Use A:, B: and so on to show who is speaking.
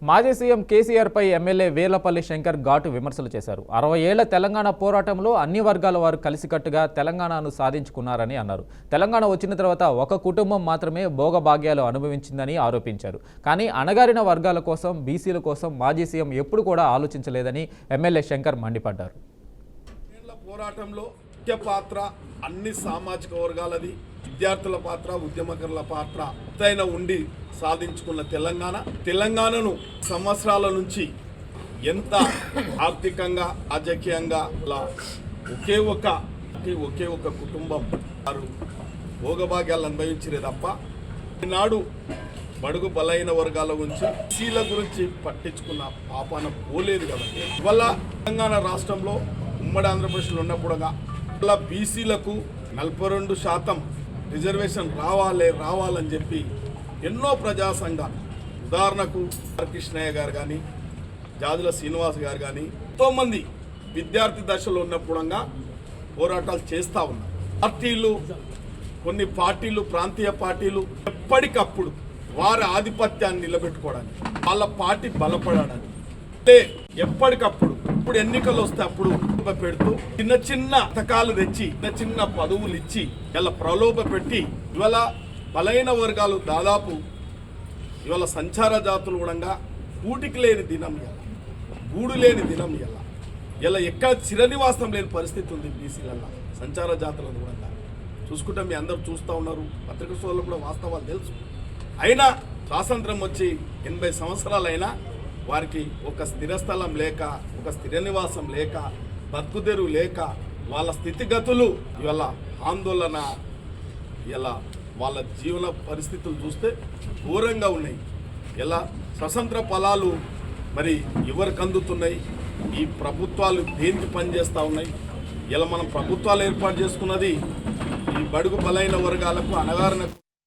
A: మాజీ సీఎం కేసీఆర్ పై ఎమ్మెల్యే వేర్లపల్లి శంకర్ ఘాటు విమర్శలు చేశారు. 60 ఏళ్ల తెలంగాణ పోరాటంలో అన్ని వర్గాల వారు కలిసికట్టుగా తెలంగాణను సాధించుకున్నారని అన్నారు. తెలంగాణ వచ్చిన తర్వాత ఒక కుటుంబం మాత్రమే భోగభాగ్యాలు అనుభవించిందని ఆరోపించారు. కానీ అణగారిన వర్గాల కోసం, బీసీల కోసం మాజీ సీఎం ఎప్పుడు కూడా ఆలోచించలేదని ఎమ్మెల్యే శంకర్ మండిపడ్డారు.
B: పోరాటంలో ముఖ్య పాత్ర అన్ని సామాజిక వర్గాలది, విద్యార్థుల పాత్ర, ఉద్యమకారుల పాత్ర ఎంతైనా ఉండి సాధించుకున్న తెలంగాణను సంవత్సరాల నుంచి ఎంత ఆర్థికంగా, రాజకీయంగా ఒకే ఒక కుటుంబం వారు భోగభాగ్యాలు అనుభవించే తప్ప ఈనాడు బడుగు బలైన వర్గాల గురించి, బీసీల గురించి పట్టించుకున్న పాపాన పోలేదు కాబట్టి ఇవాళ తెలంగాణ రాష్ట్రంలో ఉమ్మడి ఆంధ్రప్రదేశ్లో ఉన్నప్పుడుగా ఇవాళ బీసీలకు 42% రిజర్వేషన్ రావాలని చెప్పి ఎన్నో ప్రజా సంఘాలు, ఉదాహరణకు కృష్ణయ్య గారు కానీ, జాజుల శ్రీనివాస్ గారు కానీ ఎంతోమంది విద్యార్థి దశలో ఉన్నప్పుడుగా పోరాటాలు చేస్తూ ఉన్నారు. కొన్ని పార్టీలు, ప్రాంతీయ పార్టీలు ఎప్పటికప్పుడు వారి ఆధిపత్యాన్ని నిలబెట్టుకోవడానికి, వాళ్ళ పార్టీ బలపడడానికి ఎప్పటికప్పుడు ఇప్పుడు ఎన్నికలు వస్తే అప్పుడు పెడుతూ చిన్న పథకాలు తెచ్చి, చిన్న పదవులు ఇచ్చి ఇలా ప్రలోభ పెట్టి ఇవాళ బలైన వర్గాలు దాదాపు ఇవాళ సంచార జాతులు కూడా కూటికి లేని దినం గూడు లేని దినం ఇలా ఎక్కడ చిరనివాసం లేని పరిస్థితి ఉంది బీసీలలో, సంచార జాతులను కూడా చూసుకుంటే మీ అందరూ చూస్తూ ఉన్నారు. పత్రికా సోదరులు కూడా వాస్తవాలు తెలుసు. అయినా స్వాతంత్రం వచ్చి 80 సంవత్సరాలైనా వారికి ఒక స్థిరస్థలం లేక, ఒక స్థిర నివాసం లేక, బతుకుదెరువు లేక వాళ్ళ స్థితిగతులు ఇవాళ ఆందోళన, ఇలా వాళ్ళ జీవన పరిస్థితులు చూస్తే ఘోరంగా ఉన్నాయి. ఇలా స్వతంత్ర ఫలాలు మరి ఎవరికి అందుతున్నాయి? ఈ ప్రభుత్వాలు దేనికి పనిచేస్తూ ఉన్నాయి? ఇలా మనం ప్రభుత్వాలు ఏర్పాటు చేసుకున్నది ఈ బడుగు బలైన వర్గాలకు, అణగారిన